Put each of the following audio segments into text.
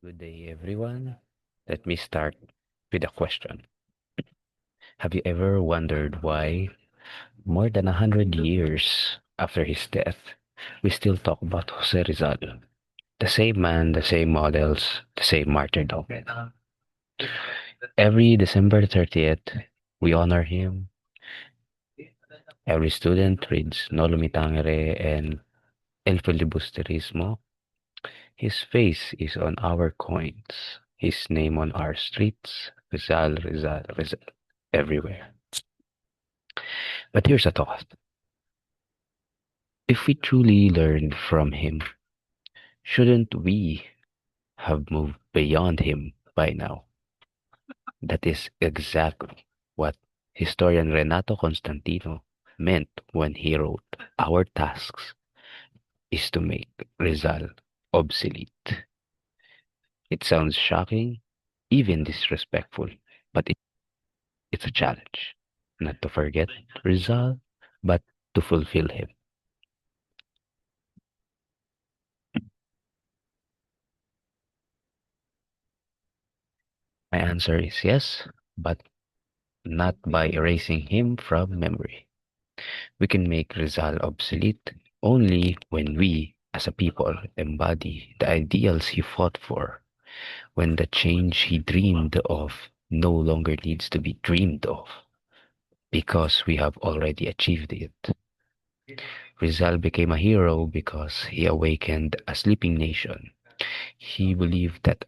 Good day, everyone. Let me start with a question. Have you ever wondered why, more than 100 years after his death, we still talk about Jose Rizal? The same man, the same models, the same martyrdom. Every December 30th, we honor him. Every student reads No Lumitangere and El Filibusterismo. His face is on our coins, his name on our streets. Rizal, Rizal, Rizal, everywhere. But here's a thought. If we truly learned from him, shouldn't we have moved beyond him by now? That is exactly what historian Renato Constantino meant when he wrote, Our tasks is to make Rizal obsolete. It sounds shocking, even disrespectful, but it's a challenge. Not to forget Rizal, but to fulfill him. My answer is yes, but not by erasing him from memory. We can make Rizal obsolete only when we, as a people, embody the ideals he fought for, when the change he dreamed of no longer needs to be dreamed of, because we have already achieved it. Rizal became a hero because he awakened a sleeping nation. He believed that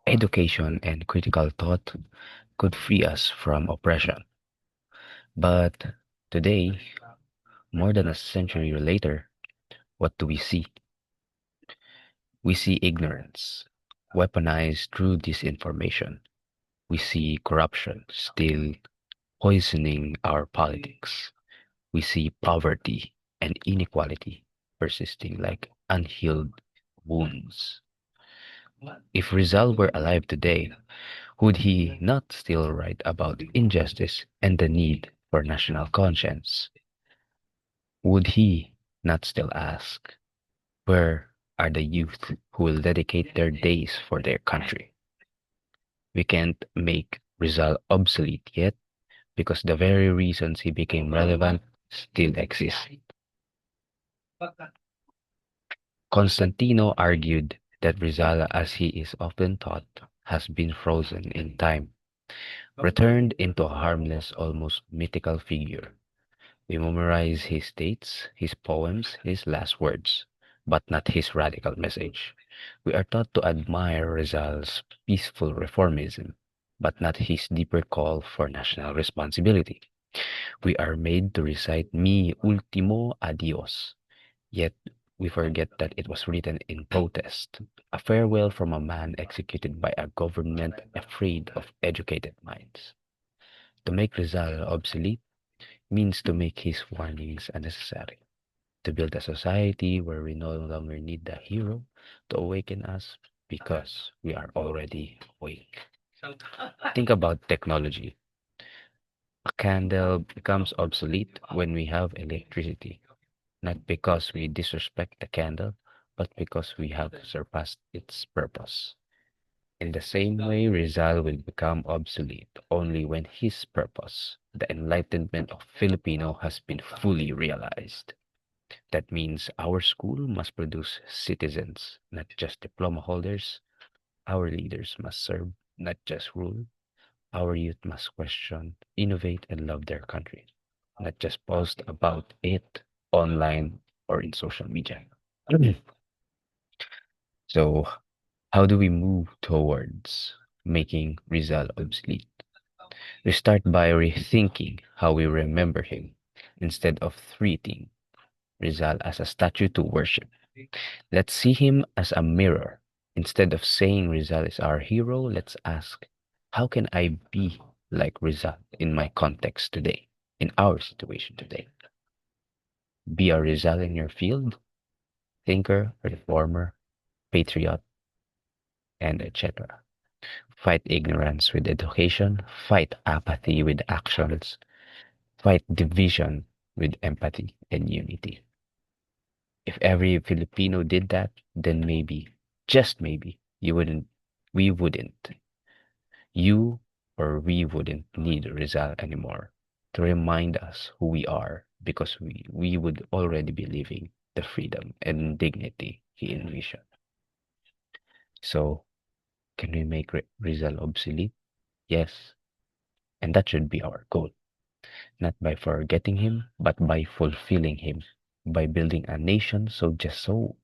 education and critical thought could free us from oppression. But today, more than a century later, what do we see? We see ignorance weaponized through disinformation. We see corruption still poisoning our politics. We see poverty and inequality persisting like unhealed wounds. If Rizal were alive today, would he not still write about injustice and the need for national conscience? Would he not still ask, where are the youth who will dedicate their days for their country? We can't make Rizal obsolete yet because the very reasons he became relevant still exist. Constantino argued that Rizal, as he is often thought, has been frozen in time, returned into a harmless, almost mythical figure. We memorize his dates, his poems, his last words, but not his radical message. We are taught to admire Rizal's peaceful reformism, but not his deeper call for national responsibility. We are made to recite Mi ultimo adios, yet we forget that it was written in protest, a farewell from a man executed by a government afraid of educated minds. To make Rizal obsolete means to make his warnings unnecessary, to build a society where we no longer need the hero to awaken us because we are already awake. Think about technology. A candle becomes obsolete when we have electricity, not because we disrespect the candle, but because we have surpassed its purpose. In the same way, Rizal will become obsolete only when his purpose, the enlightenment of Filipino, has been fully realized. That means our school must produce citizens, not just diploma holders. Our leaders must serve, not just rule. Our youth must question, innovate, and love their country, not just post about it online or in social media. So, how do we move towards making Rizal obsolete? We start by rethinking how we remember him instead of treating Rizal as a statue to worship. Let's see him as a mirror. Instead of saying Rizal is our hero, let's ask, how can I be like Rizal in my context today, in our situation today? Be a Rizal in your field, thinker, reformer, patriot, and etc. Fight ignorance with education, fight apathy with actions, fight division with empathy and unity. If every Filipino did that, then maybe just maybe, we wouldn't, you or we wouldn't need Rizal anymore to remind us who we are because we would already be living the freedom and dignity he envisioned. So, can we make Rizal obsolete? Yes, and that should be our goal. Not by forgetting him, but by fulfilling him, by building a nation so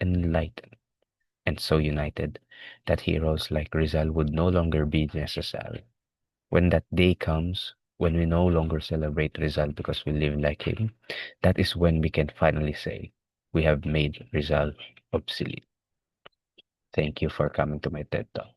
enlightened and so united that heroes like Rizal would no longer be necessary. When that day comes, when we no longer celebrate Rizal because we live like him, that is when we can finally say, we have made Rizal obsolete. Thank you for coming to my TED Talk.